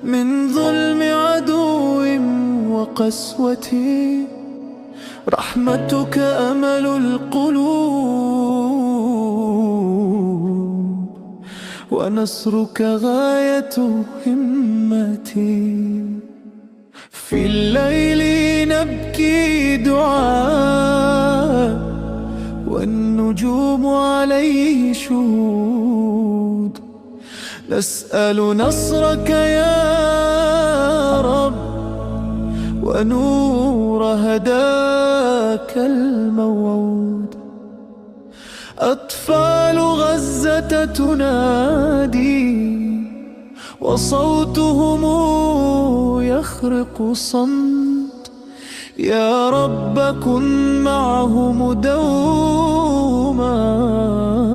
من ظلم عدو وقسوة. رحمتك أمل القلوب، ونصرك غاية همتي. في الليل نبكي دعاء، والنجوم عليه شهود. نسأل نصرك يا رب، ونور هداك الموعود. أطفال غزة تنادي، وصوتهم يخرق صمت. يا رب كن معهم دوما.